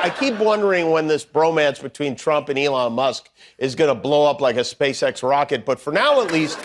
I keep wondering when this bromance between Trump and Elon Musk is going to blow up like a SpaceX rocket. But for now, at least,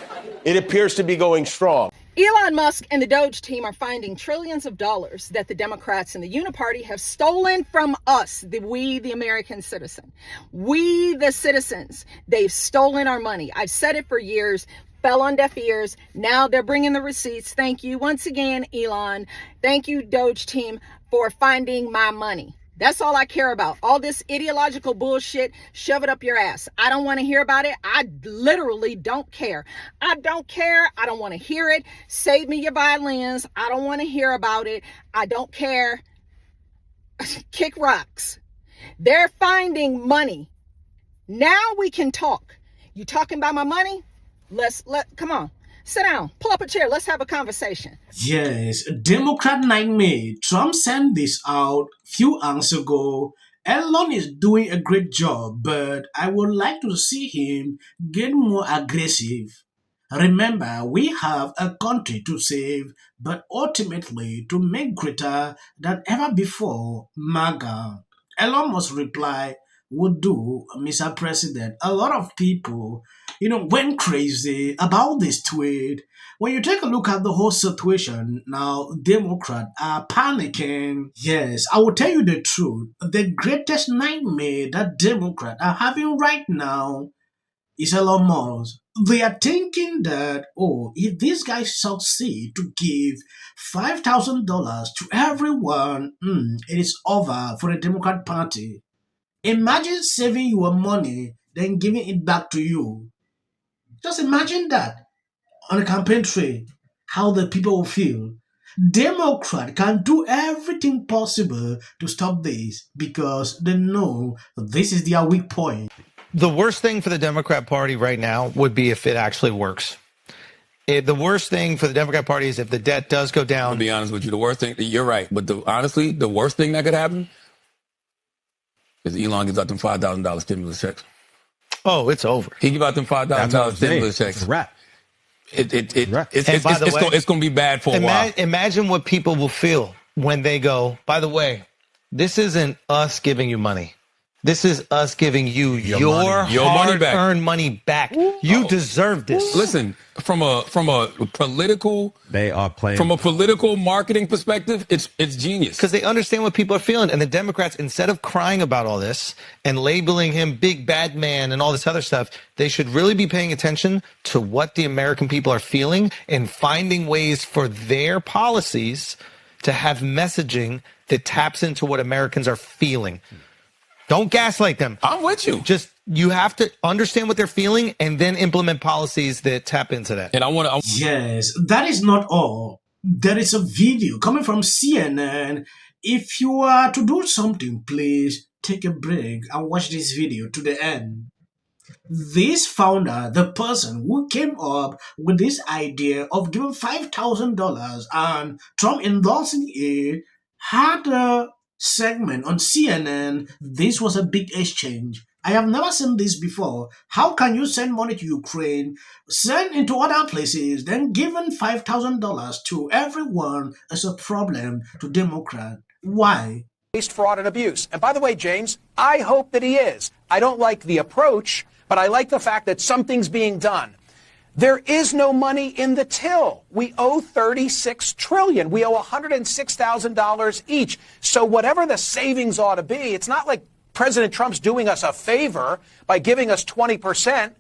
it appears to be going strong. Elon Musk and the DOGE team are finding trillions of dollars that the Democrats and the Uniparty have stolen from us, the American citizen. We, the citizens, they've stolen our money. I've said it for years, fell on deaf ears. Now they're bringing the receipts. Thank you once again, Elon. Thank you, DOGE team, for finding my money. That's all I care about. All this ideological bullshit, shove it up your ass. I don't want to hear about it. I literally don't care. I don't care. I don't want to hear it. Save me your violins. I don't want to hear about it. I don't care. Kick rocks. They're finding money. Now we can talk. You talking about my money? Come on. Sit down, pull up a chair, let's have a conversation. Yes, Democrat nightmare. Trump sent this out few hours ago. Elon is doing a great job, but I would like to see him get more aggressive. Remember, we have a country to save, but ultimately to make greater than ever before. MAGA. Elon must reply, would do, Mr. President. A lot of people, went crazy about this tweet. When you take a look at the whole situation, now Democrats are panicking. Yes, I will tell you the truth. The greatest nightmare that Democrats are having right now is Elon Musk. They are thinking that, if these guys succeed to give $5,000 to everyone, it is over for the Democrat Party. Imagine saving your money, then giving it back to you. Just imagine that on a campaign trail, how the people will feel. Democrats can do everything possible to stop this because they know this is their weak point. The worst thing for the Democrat Party right now would be if it actually works. The worst thing for the Democrat Party is if the debt does go down. I'll be honest with you, the worst thing, you're right, but honestly, the worst thing that could happen is Elon gives out them $5,000 stimulus checks. Oh, it's over. He give out them $5,000 stimulus checks. It's a wrap. It's going to be bad for a while. Imagine what people will feel when they go, by the way, this isn't us giving you money. This is us giving you your hard-earned money back. You deserve this. Listen, from a political marketing perspective, it's genius. Because they understand what people are feeling. And the Democrats, instead of crying about all this and labeling him big bad man and all this other stuff, they should really be paying attention to what the American people are feeling and finding ways for their policies to have messaging that taps into what Americans are feeling. Don't gaslight them. I'm with you. You have to understand what they're feeling and then implement policies that tap into that. And Yes, that is not all. There is a video coming from CNN. If you are to do something, please take a break and watch this video to the end. This founder, the person who came up with this idea of giving $5,000 and Trump endorsing it, had a segment on CNN. This was a big exchange. I have never seen this before. How can you send money to Ukraine, send into other places, then giving $5,000 to everyone is a problem to Democrat? Why? Waste, fraud, and abuse. And by the way, James, I hope that he is. I don't like the approach, but I like the fact that something's being done. There is no money in the till. We owe $36 trillion. We owe $106,000 each. So whatever the savings ought to be, it's not like President Trump's doing us a favor by giving us 20%.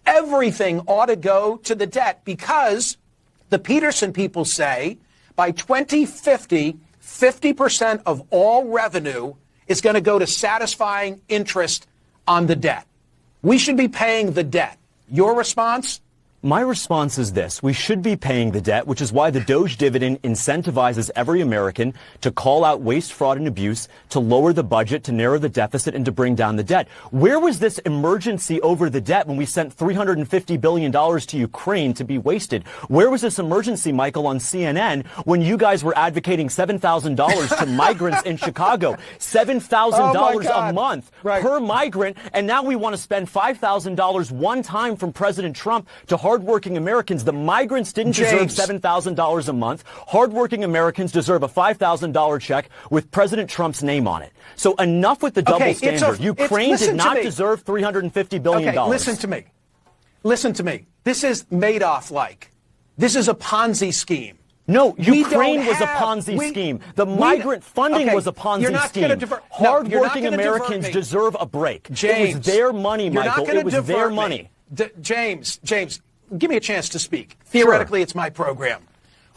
Everything ought to go to the debt because the Peterson people say by 2050, 50% of all revenue is going to go to satisfying interest on the debt. We should be paying the debt. Your response? My response is this. We should be paying the debt, which is why the DOGE dividend incentivizes every American to call out waste, fraud, and abuse, to lower the budget, to narrow the deficit, and to bring down the debt. Where was this emergency over the debt when we sent $350 billion to Ukraine to be wasted? Where was this emergency, Michael, on CNN when you guys were advocating $7,000 to migrants in Chicago? $7,000 a month per migrant, and now we want to spend $5,000 one time from President Trump to hard hardworking Americans. The migrants didn't deserve $7,000 a month. Hardworking Americans deserve a $5,000 check with President Trump's name on it. So enough with the double standard. Ukraine did not deserve $350 billion. Okay, listen to me. Listen to me. This is Madoff-like. This is a Ponzi scheme. No, Ukraine was a Ponzi scheme. The migrant funding was a Ponzi scheme. Hardworking Americans deserve a break. James, it was their money, Michael. It was their money. James, give me a chance to speak. Theoretically, it's my program.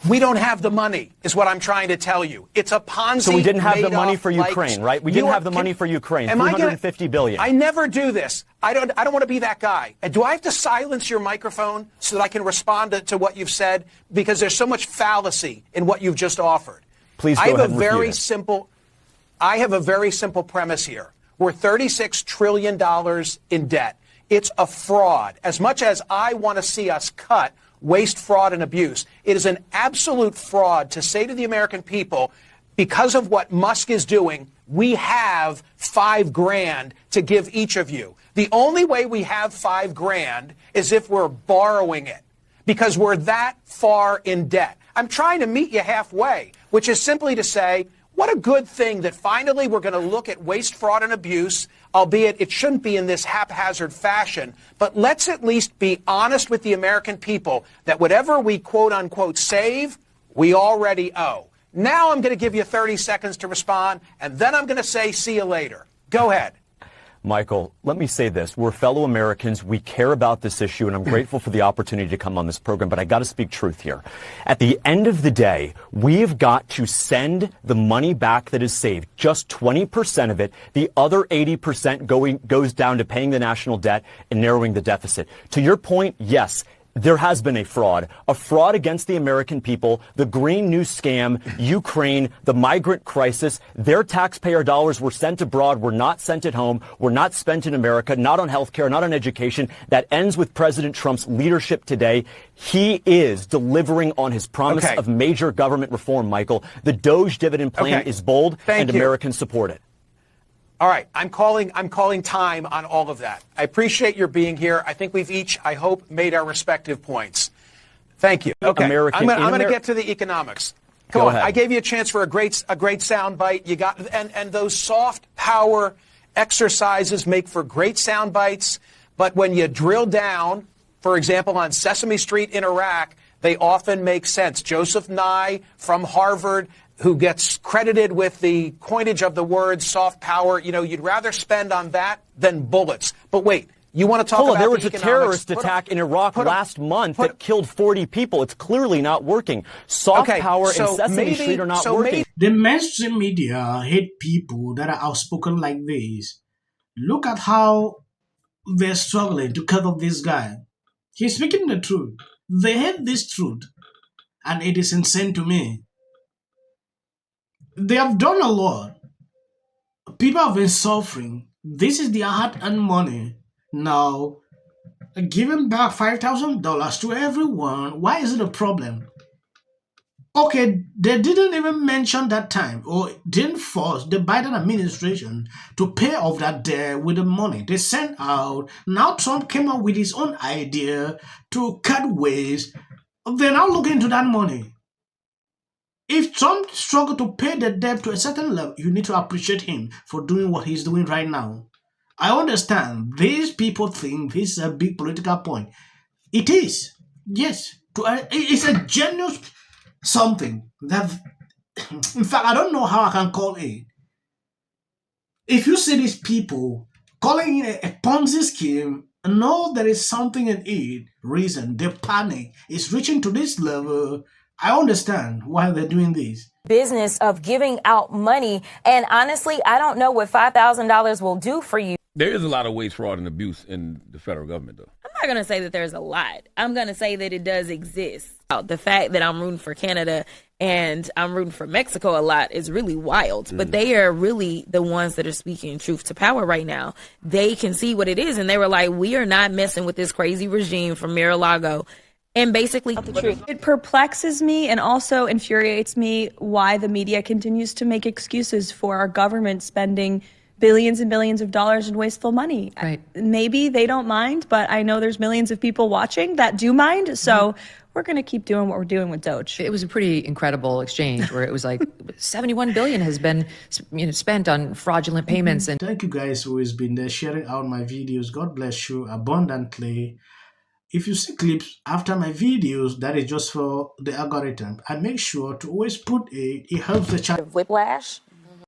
We don't have the money, is what I'm trying to tell you. It's a Ponzi. So we didn't have the money for Ukraine, right? We didn't have the money for Ukraine. $350 billion. I never do this. I don't want to be that guy. And do I have to silence your microphone so that I can respond to what you've said? Because there's so much fallacy in what you've just offered. Please go ahead and refute it. I have a very simple premise here. We're $36 trillion in debt. It's a fraud. As much as I want to see us cut waste, fraud, and abuse, it is an absolute fraud to say to the American people, because of what Musk is doing, we have $5,000 to give each of you. The only way we have $5,000 is if we're borrowing it, because we're that far in debt. I'm trying to meet you halfway, which is simply to say, what a good thing that finally we're going to look at waste, fraud, and abuse, albeit it shouldn't be in this haphazard fashion. But let's at least be honest with the American people that whatever we quote-unquote save, we already owe. Now I'm going to give you 30 seconds to respond, and then I'm going to say see you later. Go ahead. Michael, let me say this. We're fellow Americans. We care about this issue, and I'm grateful for the opportunity to come on this program, but I got to speak truth here. At the end of the day, we've got to send the money back that is saved, just 20% of it. The other 80% goes down to paying the national debt and narrowing the deficit. To your point, yes, there has been a fraud against the American people, the Green New Scam, Ukraine, the migrant crisis. Their taxpayer dollars were sent abroad, were not sent at home, were not spent in America, not on health care, not on education. That ends with President Trump's leadership today. He is delivering on his promise of major government reform, Michael. The DOGE dividend plan is bold, and Americans support it. All right, I'm calling time on all of that. I appreciate your being here. I think we've each, I hope, made our respective points. Thank you. Okay, I'm going to get to the economics. Come on, I gave you a chance for a great sound bite. You got and those soft power exercises make for great sound bites. But when you drill down, for example, on Sesame Street in Iraq, they often make sense. Joseph Nye from Harvard, who gets credited with the coinage of the word soft power, you'd rather spend on that than bullets. But wait, you want to talk about there was a terrorist attack in Iraq last month that killed 40 people. It's clearly not working. Soft power and Sesame Street are not working. The mainstream media hate people that are outspoken like this. Look at how they're struggling to cover this guy. He's speaking the truth. They hate this truth. And it is insane to me. They have done a lot. People have been suffering. This is their hard-earned money. Now, giving back $5,000 to everyone, why is it a problem? Okay, they didn't even mention that time or didn't force the Biden administration to pay off that debt with the money they sent out. Now Trump came up with his own idea to cut waste. They're now looking into that money. If Trump struggled to pay the debt to a certain level, you need to appreciate him for doing what he's doing right now. I understand these people think this is a big political point. It is. Yes. It's a genuine something that, in fact, I don't know how I can call it. If you see these people calling it a Ponzi scheme, know there is something in it. Reason, the panic is reaching to this level. I understand why they're doing this. Business of giving out money. And honestly, I don't know what $5,000 will do for you. There is a lot of waste, fraud, and abuse in the federal government, though. I'm not going to say that there's a lot. I'm going to say that it does exist. The fact that I'm rooting for Canada and I'm rooting for Mexico a lot is really wild. But they are really the ones that are speaking truth to power right now. They can see what it is. And they were like, we are not messing with this crazy regime from Mar-a-Lago. And basically the truth. It perplexes me and also infuriates me why the media continues to make excuses for our government spending billions and billions of dollars in wasteful money. Right. Maybe they don't mind, but I know there's millions of people watching that do mind. So we're going to keep doing what we're doing with DOGE. It was a pretty incredible exchange where it was like 71 billion has been spent on fraudulent payments. And thank you guys who has been there sharing out my videos. God bless you abundantly. If you see clips after my videos, that is just for the algorithm. I make sure to always put it helps the channel. Whiplash.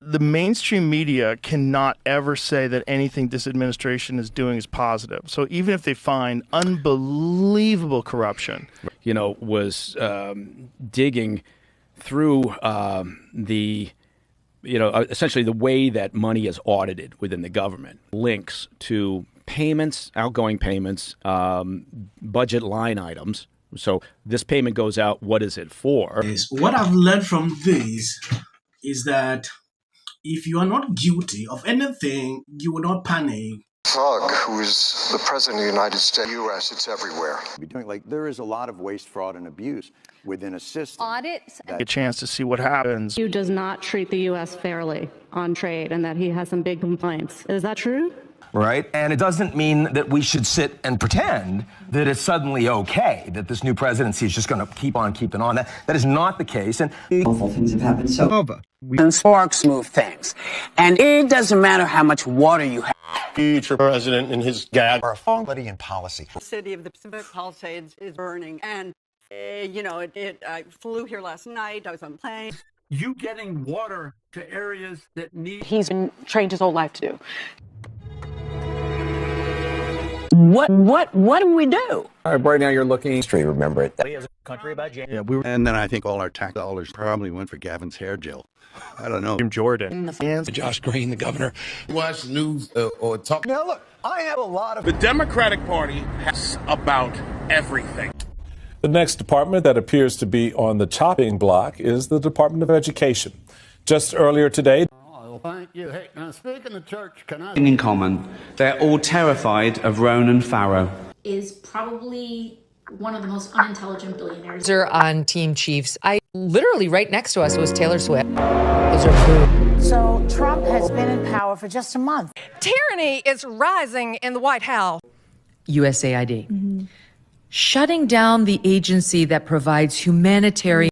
The mainstream media cannot ever say that anything this administration is doing is positive. So even if they find unbelievable corruption, was digging through essentially the way that money is audited within the government, links to payments, outgoing payments, budget line items. So this payment goes out. What is it for? What I've learned from this is that if you are not guilty of anything, you will not panic. Thug, who is the president of the United States, U.S., it's everywhere. There is a lot of waste, fraud, and abuse within a system. Audits. A chance to see what happens. He does not treat the U.S. fairly on trade and that he has some big complaints. Is that true? Right? And it doesn't mean that we should sit and pretend that it's suddenly okay, that this new presidency is just going to keep on keeping on. That is not the case. And awful things have happened. So sparks move things. And it doesn't matter how much water you have. Future president and his gag are quality and policy. The city of the Pacific Palisades is burning. And, I flew here last night. I was on a plane. You getting water to areas that need... He's been trained his whole life to do. What do we do? All right, right now you're looking to remember it. as a country about James. Yeah, and then I think all our tax dollars probably went for Gavin's hair gel. I don't know. Jim Jordan. Josh Green, the governor. Watch news or talk. Now, look, I have a lot of... The Democratic Party has about everything. The next department that appears to be on the chopping block is the Department of Education. Just earlier today... Thank you. Hey, now speaking of church, can I... In common, they're all terrified of Ronan Farrow. Is probably one of the most unintelligent billionaires. They're on Team Chiefs. Literally right next to us was Taylor Swift. Those are boo. So Trump has been in power for just a month. Tyranny is rising in the White House. USAID. Shutting down the agency that provides humanitarian